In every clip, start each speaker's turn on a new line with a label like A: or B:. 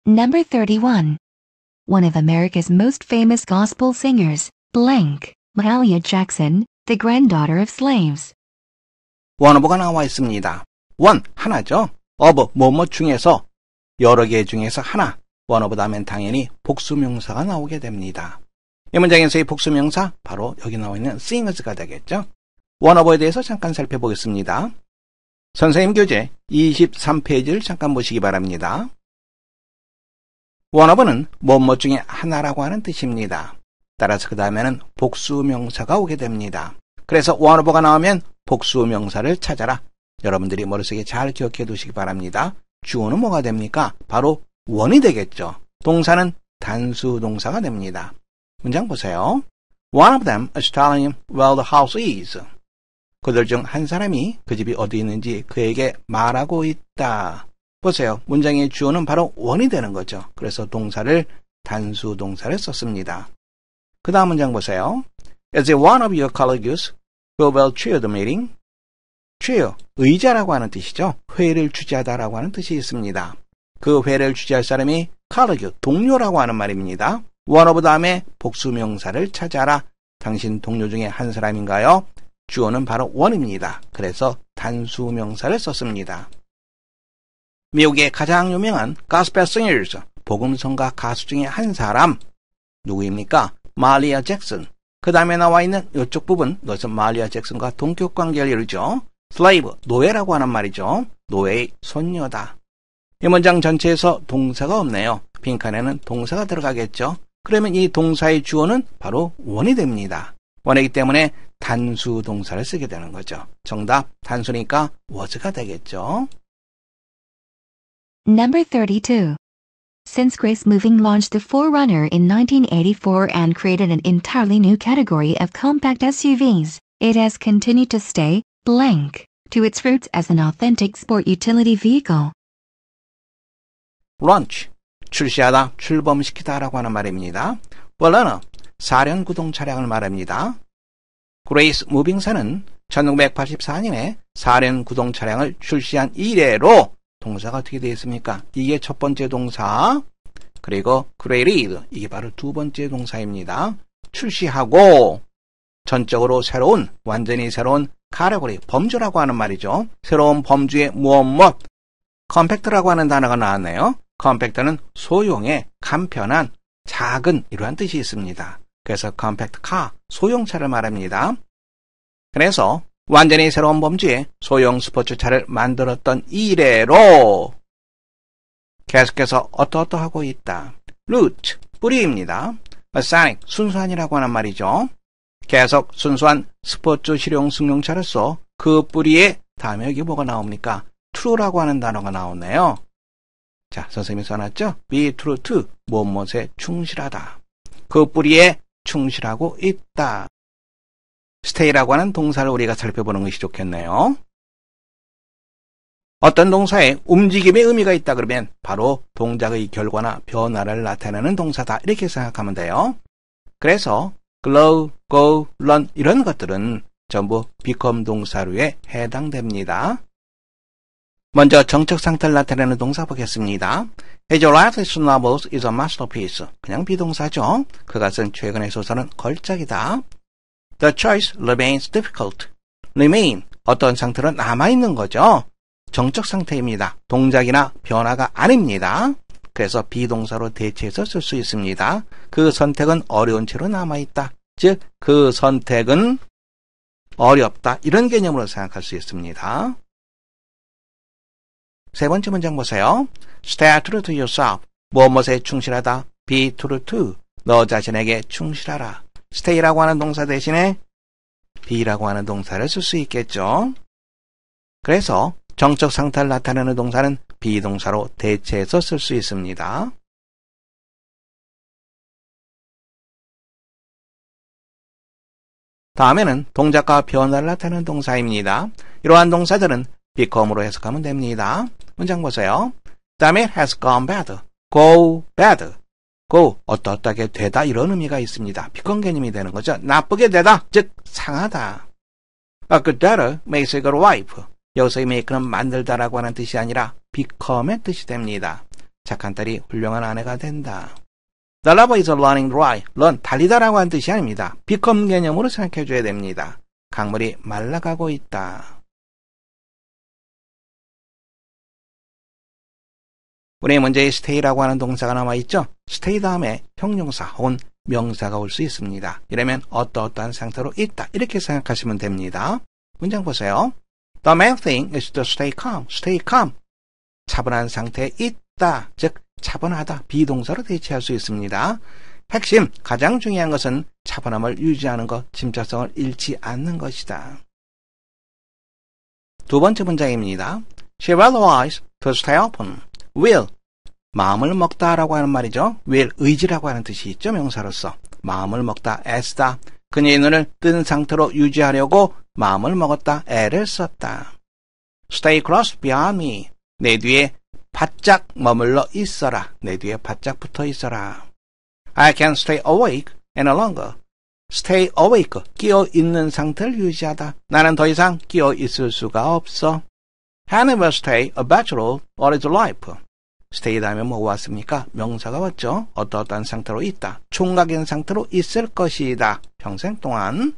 A: Number 31. One of America's most famous gospel singers, blank, Mahalia Jackson, the granddaughter of slaves.
B: 원어브가 나와 있습니다. 원, 하나죠. of, 뭐뭐 중에서, 여러 개 중에서 하나. 원어브 다음엔 당연히 복수명사가 나오게 됩니다. 이 문장에서의 복수명사, 바로 여기 나와 있는 singers가 되겠죠. 원어브에 대해서 잠깐 살펴보겠습니다. 선생님 교재 23페이지를 잠깐 보시기 바랍니다. 원어브는 뭐뭐 중에 하나라고 하는 뜻입니다. 따라서 그 다음에는 복수명사가 오게 됩니다. 그래서 원어브가 나오면 복수명사를 찾아라. 여러분들이 머릿속에 잘 기억해 두시기 바랍니다. 주어는 뭐가 됩니까? 바로 원이 되겠죠. 동사는 단수 동사가 됩니다. 문장 보세요. One of them is telling him where the house is. 그들 중 한 사람이 그 집이 어디 있는지 그에게 말하고 있다. 보세요. 문장의 주어는 바로 원이 되는 거죠. 그래서 동사를 단수 동사를 썼습니다. 그 다음 문장 보세요. Is it one of your colleagues who will chair the meeting? chair, 의자라고 하는 뜻이죠. 회의를 주재하다라고 하는 뜻이 있습니다. 그 회의를 주재할 사람이 colleague, 동료라고 하는 말입니다. one of 다음에 복수명사를 찾아라. 당신 동료 중에 한 사람인가요? 주어는 바로 one입니다. 그래서 단수명사를 썼습니다. 미국의 가장 유명한 gospel singers, 복음성가 가수 중에 한 사람, 누구입니까? 마리아 잭슨. 그 다음에 나와 있는 이쪽 부분, 이것은 마리아 잭슨과 동격 관계를 이루죠. slave, 노예라고 하는 말이죠. 노예의 손녀다. 이 문장 전체에서 동사가 없네요. 빈칸에는 동사가 들어가겠죠. 그러면 이 동사의 주어는 바로 원이 됩니다. 원이기 때문에 단수 동사를 쓰게 되는 거죠. 정답, 단수니까 was가 되겠죠.
A: Number 32. Since Grace Moving launched the 4Runner in 1984 and created an entirely new category of compact SUVs, it has continued to stay blank to its roots as an authentic sport utility vehicle.
B: launch, 출시하다, 출범시키다 라고 하는 말입니다. 원래는 사륜구동 차량을 말합니다. 그레이스 무빙사는 1984년에 사륜구동 차량을 출시한 이래로 동사가 어떻게 되어 있습니까? 이게 첫 번째 동사, 그리고 created, 이게 바로 두 번째 동사입니다. 출시하고 전적으로 새로운, 완전히 새로운 카테고리, 범주라고 하는 말이죠. 새로운 범주의 무엇, 컴팩트라고 하는 단어가 나왔네요. 컴팩트는 소형의 간편한, 작은 이러한 뜻이 있습니다. 그래서 컴팩트 카, 소형차를 말합니다. 그래서 완전히 새로운 범주의 소형 스포츠차를 만들었던 이래로 계속해서 어떠어떠하고 있다. root, 뿌리입니다. assign, 순수한이라고 하는 말이죠. 계속 순수한 스포츠 실용 승용차로서 그 뿌리에 다음에 여기 뭐가 나옵니까? true라고 하는 단어가 나오네요. 자, 선생님이 써놨죠? be true to, 무엇에 충실하다. 그 뿌리에 충실하고 있다. stay라고 하는 동사를 우리가 살펴보는 것이 좋겠네요. 어떤 동사에 움직임의 의미가 있다 그러면 바로 동작의 결과나 변화를 나타내는 동사다. 이렇게 생각하면 돼요. 그래서 glow, go, run 이런 것들은 전부 become 동사류에 해당됩니다. 먼저 정적 상태를 나타내는 동사 보겠습니다. His latest novel is a masterpiece. 그냥 비동사죠. 그것은 최근의 소설은 걸작이다. The choice remains difficult. remain, 어떤 상태로 남아있는 거죠. 정적 상태입니다. 동작이나 변화가 아닙니다. 그래서 비동사로 대체해서 쓸 수 있습니다. 그 선택은 어려운 채로 남아있다. 즉, 그 선택은 어렵다. 이런 개념으로 생각할 수 있습니다. 세 번째 문장 보세요. Stay true to yourself. 무엇에 충실하다. Be true to. 너 자신에게 충실하라. Stay라고 하는 동사 대신에 be라고 하는 동사를 쓸 수 있겠죠. 그래서 정적 상태를 나타내는 동사는 비동사로 대체해서 쓸 수 있습니다. 다음에는 동작과 변화를 나타내는 동사입니다. 이러한 동사들은 become으로 해석하면 됩니다. 문장 보세요. 다음에 has gone bad, go bad, go 어떻게 되다 이런 의미가 있습니다. become 개념이 되는 거죠. 나쁘게 되다, 즉 상하다. A good daughter makes a good wife. 여기서 make는 만들다라고 하는 뜻이 아니라 become의 뜻이 됩니다. 착한 딸이 훌륭한 아내가 된다. The river is running dry. run, 달리다라고 하는 뜻이 아닙니다. become 개념으로 생각해 줘야 됩니다. 강물이 말라가고 있다. 우리 문제에 stay라고 하는 동사가 남아있죠? stay 다음에 형용사 혹은 명사가 올 수 있습니다. 이러면 어떠어떠한 상태로 있다. 이렇게 생각하시면 됩니다. 문장 보세요. The main thing is to stay calm. stay calm. 차분한 상태에 있다. 즉 차분하다. 비동사로 대체할 수 있습니다. 핵심, 가장 중요한 것은 차분함을 유지하는 것, 침착성을 잃지 않는 것이다. 두 번째 문장입니다. She will always to stay open. will, 마음을 먹다라고 하는 말이죠. will, 의지라고 하는 뜻이 있죠. 명사로서. 마음을 먹다, 애쓰다. 그녀의 눈을 뜬 상태로 유지하려고 마음을 먹었다, 애를 썼다. Stay close behind me. 내 뒤에 바짝 머물러 있어라. 내 뒤에 바짝 붙어 있어라. I can stay awake any longer. Stay awake, 끼어 있는 상태를 유지하다. 나는 더 이상 끼어 있을 수가 없어. Hannah will stay a bachelor all his life. stay 다음에 뭐가 왔습니까? 명사가 왔죠. 어떠어떠한 상태로 있다. 총각인 상태로 있을 것이다. 평생 동안.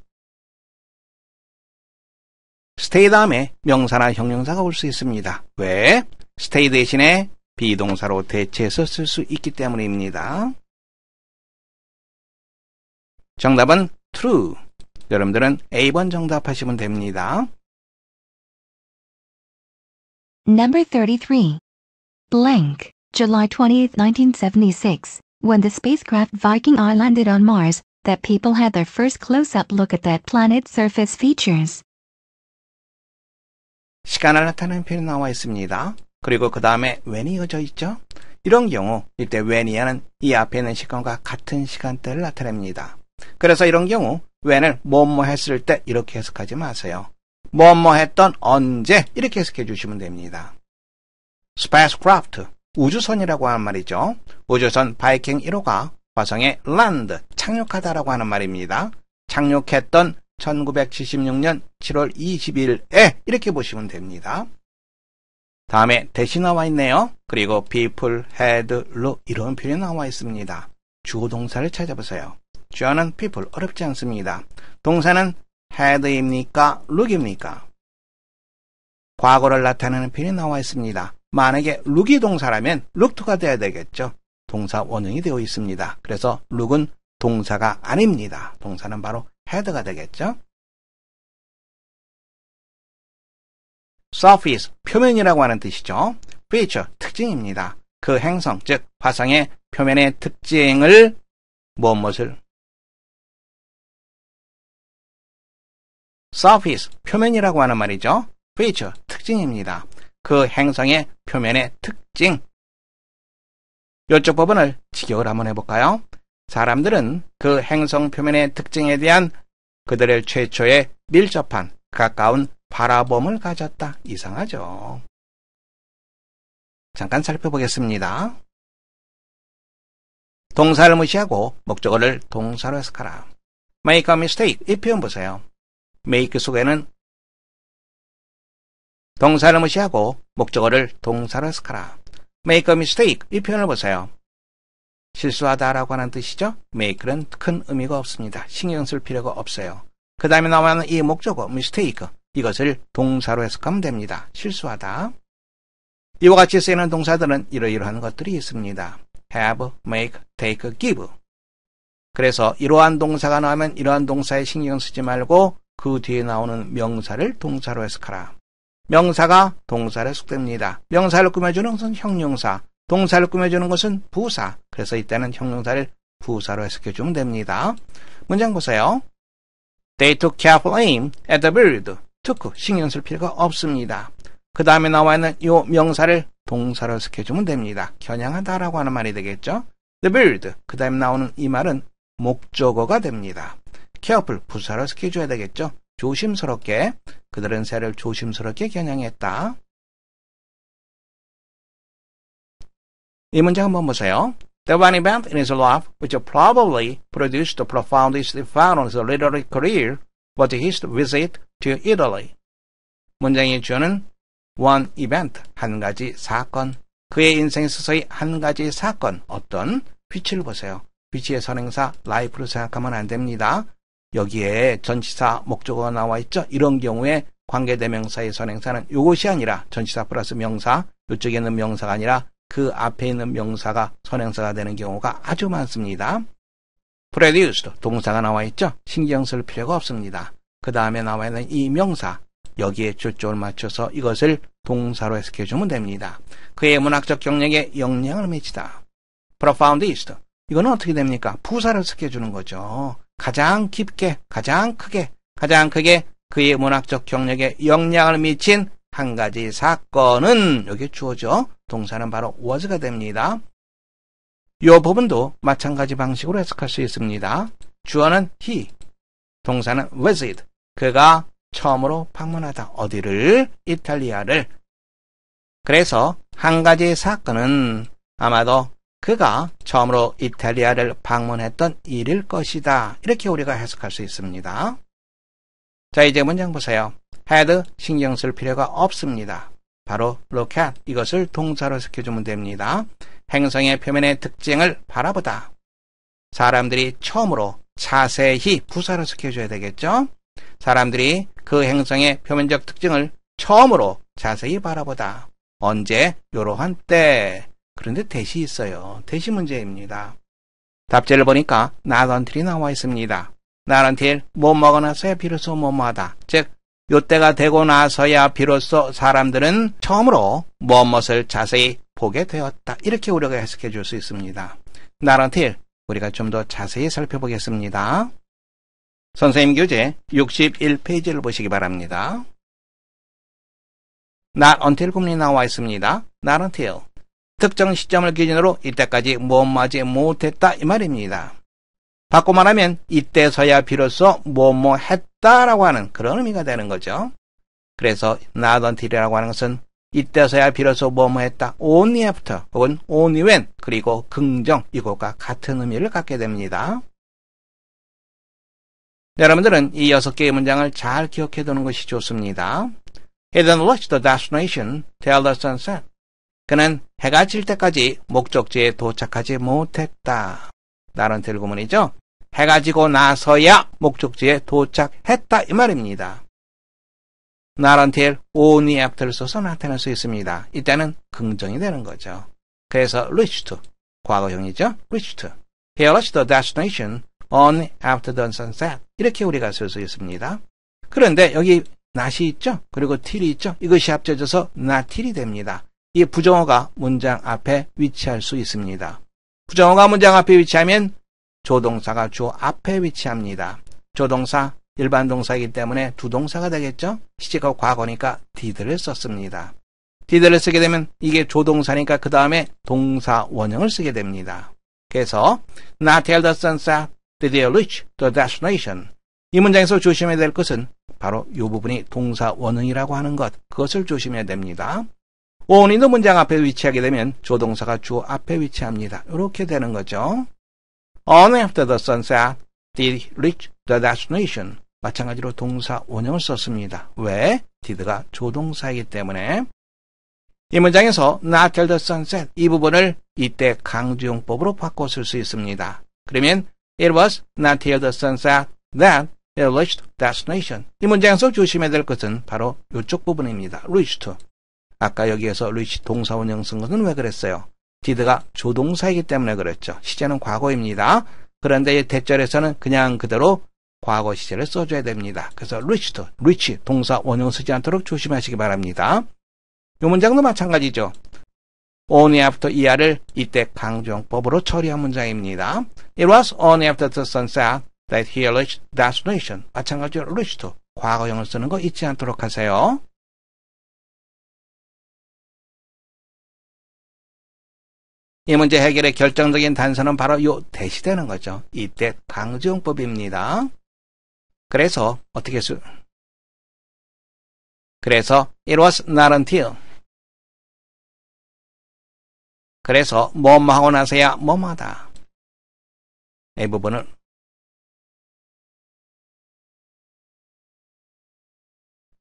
B: stay 다음에 명사나 형용사가 올 수 있습니다. 왜? stay 대신에 비동사로 대체해서 쓸 수 있기 때문입니다. 정답은 true. 여러분들은 A번 정답하시면 됩니다.
A: Number 33. Blank, July 20th, 1976, when the spacecraft Viking I landed on Mars, that people had their first close-up look at that planet's surface features.
B: 시간을 나타내는 표현이 나와 있습니다. 그리고 그 다음에 when이 이어져 있죠. 이런 경우 이때 when이야는 이 앞에 있는 시간과 같은 시간대를 나타냅니다. 그래서 이런 경우 when을 뭐뭐 했을 때 이렇게 해석하지 마세요. 뭐뭐 했던 언제 이렇게 해석해 주시면 됩니다. spacecraft, 우주선이라고 하는 말이죠. 우주선 바이킹 1호가 화성에 land, 착륙하다라고 하는 말입니다. 착륙했던 1976년 7월 20일에 이렇게 보시면 됩니다. 다음에 대시 나와 있네요. 그리고 people had look 이런 표현이 나와 있습니다. 주어 동사를 찾아보세요. 주어는 people 어렵지 않습니다. 동사는 had입니까? look입니까? 과거를 나타내는 표현이 나와 있습니다. 만약에 look이 동사라면 looked가 돼야 되겠죠. 동사 원형이 되어 있습니다. 그래서 look은 동사가 아닙니다. 동사는 바로 had가 되겠죠. surface, 표면이라고 하는 뜻이죠. feature, 특징입니다. 그 행성, 즉 화성의 표면의 특징을 무엇을 surface, 표면이라고 하는 말이죠. feature, 특징입니다. 그 행성의 표면의 특징. 이쪽 부분을 직역을 한번 해볼까요? 사람들은 그 행성 표면의 특징에 대한 그들의 최초의 밀접한 가까운 바라봄을 가졌다. 이상하죠? 잠깐 살펴보겠습니다. 동사를 무시하고 목적어를 동사로 해석하라. make a mistake, 이 표현 보세요. make 속에는 동사를 무시하고 목적어를 동사로 해석하라. make a mistake, 이 표현을 보세요. 실수하다라고 하는 뜻이죠. make는 큰 의미가 없습니다. 신경 쓸 필요가 없어요. 그 다음에 나오는 이 목적어 mistake, 이것을 동사로 해석하면 됩니다. 실수하다. 이와 같이 쓰이는 동사들은 이러이러한 것들이 있습니다. have, make, take, give. 그래서 이러한 동사가 나오면 이러한 동사에 신경 쓰지 말고 그 뒤에 나오는 명사를 동사로 해석하라. 명사가 동사로 해석됩니다. 명사를 꾸며주는 것은 형용사, 동사를 꾸며주는 것은 부사. 그래서 이때는 형용사를 부사로 해석해주면 됩니다. 문장 보세요. They took careful aim at the bird. took, 신경 쓸 필요가 없습니다. 그 다음에 나와 있는 이 명사를 동사로 해석해주면 됩니다. 겨냥하다라고 하는 말이 되겠죠. The bird, 그 다음에 나오는 이 말은 목적어가 됩니다. careful, 부사로 해석해줘야 되겠죠. 조심스럽게, 그들은 새를 조심스럽게 겨냥했다. 이 문장 한번 보세요. The one event in his life which probably produced the profoundest effect on his literary career was his visit to Italy. 문장의 주어는 one event, 한 가지 사건, 그의 인생에 서서히 한 가지 사건, 어떤 which를 보세요. which의 선행사 life로 생각하면 안 됩니다. 여기에 전치사 목적어가 나와 있죠. 이런 경우에 관계대명사의 선행사는 이것이 아니라 전치사 플러스 명사, 이쪽에 있는 명사가 아니라 그 앞에 있는 명사가 선행사가 되는 경우가 아주 많습니다. produced, 동사가 나와 있죠. 신경 쓸 필요가 없습니다. 그 다음에 나와 있는 이 명사, 여기에 초점을 맞춰서 이것을 동사로 해석해주면 됩니다. 그의 문학적 경력에 영향을 미치다. profoundist, 이거는 어떻게 됩니까? 부사를 해석해주는 거죠. 가장 깊게, 가장 크게 그의 문학적 경력에 영향을 미친 한 가지 사건은 여기 주어져. 동사는 바로 was가 됩니다. 이 부분도 마찬가지 방식으로 해석할 수 있습니다. 주어는 he, 동사는 visit, 그가 처음으로 방문하다. 어디를? 이탈리아를. 그래서 한 가지 사건은 아마도 그가 처음으로 이탈리아를 방문했던 일일 것이다. 이렇게 우리가 해석할 수 있습니다. 자, 이제 문장 보세요. had, 신경 쓸 필요가 없습니다. 바로 look at, 이것을 동사로 해석해주면 됩니다. 행성의 표면의 특징을 바라보다. 사람들이 처음으로 자세히 부사로 해석해줘야 되겠죠? 사람들이 그 행성의 표면적 특징을 처음으로 자세히 바라보다. 언제? 요러한 때. 그런데 대시 있어요. 대시 문제입니다. 답제를 보니까 not until이 나와 있습니다. not until 뭐 먹고 나서야 비로소 뭐뭐하다. 즉 요때가 되고 나서야 비로소 사람들은 처음으로 무엇을 자세히 보게 되었다. 이렇게 우리가 해석해 줄 수 있습니다. not until 우리가 좀 더 자세히 살펴보겠습니다. 선생님 교재 61페이지를 보시기 바랍니다. not until 구문이 나와 있습니다. not until 특정 시점을 기준으로 이때까지 무엇하지 못했다 이 말입니다. 바꿔 말하면 이때서야 비로소 뭐뭐 했다라고 하는 그런 의미가 되는 거죠. 그래서 not until이라고 하는 것은 이때서야 비로소 뭐뭐 했다. only after 혹은 only when 그리고 긍정 이것과 같은 의미를 갖게 됩니다. 여러분들은 이 6개의 문장을 잘 기억해 두는 것이 좋습니다. He didn't reach the destination till the sunset. 그는 해가 질 때까지 목적지에 도착하지 못했다. not until 구문이죠. 해가 지고 나서야 목적지에 도착했다 이 말입니다. not until only after를 써서 나타낼 수 있습니다. 이때는 긍정이 되는 거죠. 그래서 reached, 과거형이죠. reached. He reached the destination only after the sunset. 이렇게 우리가 쓸 수 있습니다. 그런데 여기 not이 있죠. 그리고 till이 있죠. 이것이 합쳐져서 not till이 됩니다. 이 부정어가 문장 앞에 위치할 수 있습니다. 부정어가 문장 앞에 위치하면 조동사가 주 앞에 위치합니다. 조동사, 일반 동사이기 때문에 두 동사가 되겠죠? 시제가 과거니까 did를 썼습니다. did를 쓰게 되면 이게 조동사니까 그 다음에 동사 원형을 쓰게 됩니다. 그래서 not till the sunset did they reach the destination. 이 문장에서 조심해야 될 것은 바로 이 부분이 동사 원형이라고 하는 것, 그것을 조심해야 됩니다. only도 문장 앞에 위치하게 되면 조동사가 주 앞에 위치합니다. 이렇게 되는 거죠. Only after the sunset did reach the destination. 마찬가지로 동사 원형을 썼습니다. 왜? did가 조동사이기 때문에. 이 문장에서 not till the sunset 이 부분을 이때 강조용법으로 바꿔 쓸 수 있습니다. 그러면 it was not till the sunset that it reached destination. 이 문장에서 조심해야 될 것은 바로 이쪽 부분입니다. reached. 아까 여기에서 reach 동사 원형 쓴 것은 왜 그랬어요? did가 조동사이기 때문에 그랬죠. 시제는 과거입니다. 그런데 대절에서는 그냥 그대로 과거 시제를 써줘야 됩니다. 그래서 reach 동사 원형 쓰지 않도록 조심하시기 바랍니다. 이 문장도 마찬가지죠. only after 이하를 이때 강조용법으로 처리한 문장입니다. It was only after the sunset that he reached destination. 마찬가지로 reached 과거형을 쓰는 거 잊지 않도록 하세요. 이 문제 해결의 결정적인 단서는 바로 요 대시 되는 거죠. 이때 강조용법입니다. 그래서 그래서 it was not until 그래서 뭐뭐 하고 나서야 뭐뭐하다. 이 부분을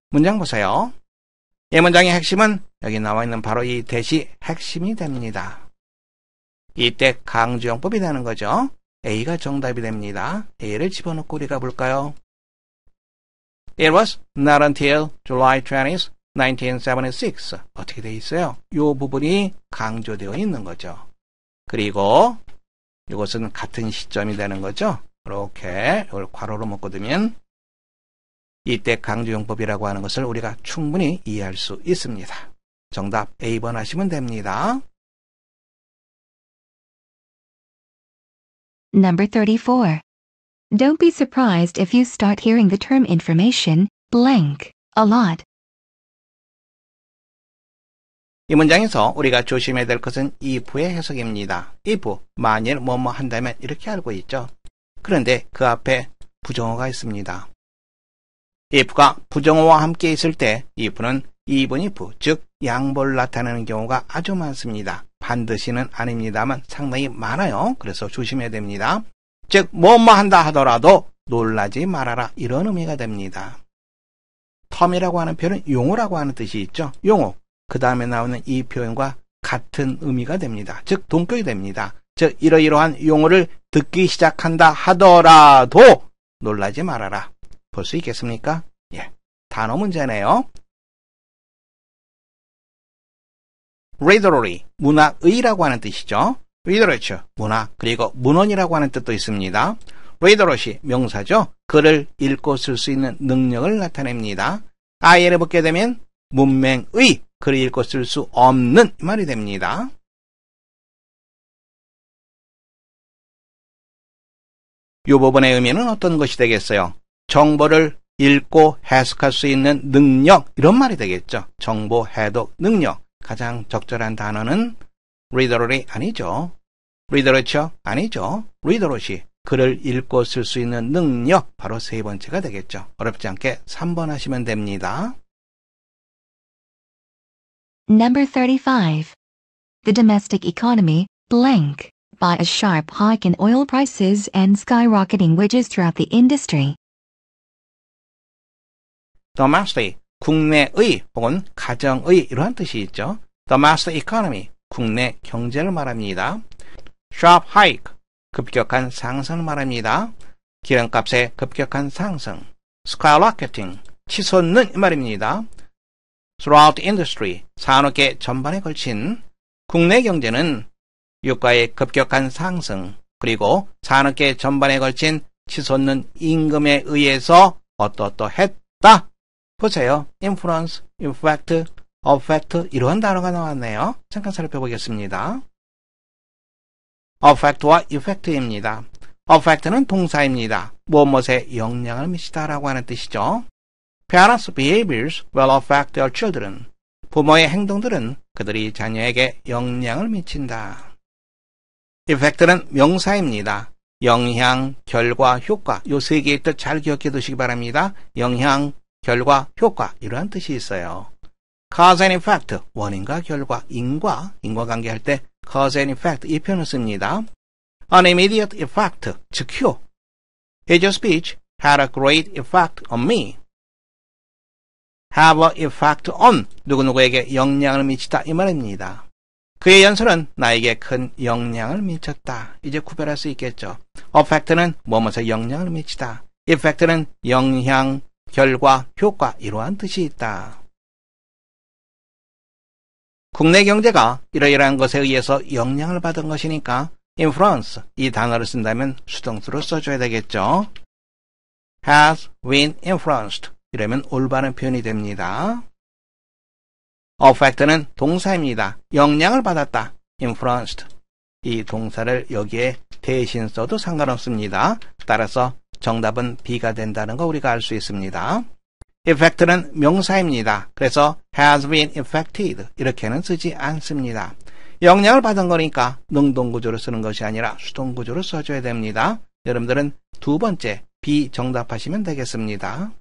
B: 문장 보세요. 이 문장의 핵심은 여기 나와 있는 바로 이 대시 핵심이 됩니다. 이때 강조용법이 되는 거죠. A가 정답이 됩니다. A를 집어넣고 우리가 볼까요? It was not until July 20th, 1976. 어떻게 돼 있어요? 이 부분이 강조되어 있는 거죠. 그리고 이것은 같은 시점이 되는 거죠. 이렇게 이걸 괄호로 묶어두면 이때 강조용법이라고 하는 것을 우리가 충분히 이해할 수 있습니다. 정답 A번 하시면 됩니다.
A: Number 34. Don't be surprised if you start hearing the term information, blank, a lot.
B: 이 문장에서 우리가 조심해야 될 것은 if의 해석입니다. if, 만일 뭐뭐 한다면 이렇게 알고 있죠. 그런데 그 앞에 부정어가 있습니다. if가 부정어와 함께 있을 때 if는 even if, 즉 양보를 나타내는 경우가 아주 많습니다. 반드시는 아닙니다만 상당히 많아요. 그래서 조심해야 됩니다. 즉 뭐뭐 한다 하더라도 놀라지 말아라 이런 의미가 됩니다. 텀이라고 하는 표현은 용어라고 하는 뜻이 있죠. 용어. 그 다음에 나오는 이 표현과 같은 의미가 됩니다. 즉 동격이 됩니다. 즉 이러이러한 용어를 듣기 시작한다 하더라도 놀라지 말아라. 볼 수 있겠습니까? 예, 단어 문제네요. literary, 문학의라고 하는 뜻이죠. literature, 문학, 그리고 문헌이라고 하는 뜻도 있습니다. literacy, 명사죠. 글을 읽고 쓸 수 있는 능력을 나타냅니다. i를 붙게 되면 문맹의, 글을 읽고 쓸 수 없는 말이 됩니다. 이 부분의 의미는 어떤 것이 되겠어요? 정보를 읽고 해석할 수 있는 능력, 이런 말이 되겠죠. 정보 해독 능력. 가장 적절한 단어는 readerly 아니죠. literature 아니죠. literacy, 글을 읽고 쓸 수 있는 능력, 바로 세 번째가 되겠죠. 어렵지 않게 3번 하시면 됩니다.
A: Number 35. The domestic economy, blank, by a sharp hike in oil prices and skyrocketing wages throughout the industry.
B: domestic, 국내의 혹은 가정의 이러한 뜻이 있죠. domestic economy, 국내 경제를 말합니다. sharp hike, 급격한 상승을 말합니다. 기름값의 급격한 상승. skyrocketing, 치솟는 이 말입니다. throughout the industry, 산업계 전반에 걸친 국내 경제는 유가의 급격한 상승, 그리고 산업계 전반에 걸친 치솟는 임금에 의해서 어떠했다. 보세요. influence, effect, affect 이런 단어가 나왔네요. 잠깐 살펴보겠습니다. affect와 effect입니다. affect는 동사입니다. 무엇에 영향을 미치다라고 하는 뜻이죠. Parents' behaviors will affect their children. 부모의 행동들은 그들이 자녀에게 영향을 미친다. effect는 명사입니다. 영향, 결과, 효과 이 세 개의 뜻 잘 기억해 두시기 바랍니다. 영향, 결과, 효과 이러한 뜻이 있어요. cause and effect, 원인과 결과, 인과관계 할 때 cause and effect 이 표현을 씁니다. An immediate effect, 즉효. His speech had a great effect on me. have an effect on, 누구누구에게 영향을 미치다 이 말입니다. 그의 연설은 나에게 큰 영향을 미쳤다. 이제 구별할 수 있겠죠. affect는 무엇에 영향을 미치다. effect는 영향, 결과, 효과 이러한 뜻이 있다. 국내 경제가 이러이러한 것에 의해서 영향을 받은 것이니까 influence 이 단어를 쓴다면 수동수로 써줘야 되겠죠. has been influenced 이러면 올바른 표현이 됩니다. affect는 동사입니다. 영향을 받았다. influenced 이 동사를 여기에 대신 써도 상관없습니다. 따라서 정답은 B가 된다는 거 우리가 알 수 있습니다. effect는 명사입니다. 그래서 has been affected 이렇게는 쓰지 않습니다. 영향을 받은 거니까 능동구조로 쓰는 것이 아니라 수동구조로 써줘야 됩니다. 여러분들은 두 번째 B 정답하시면 되겠습니다.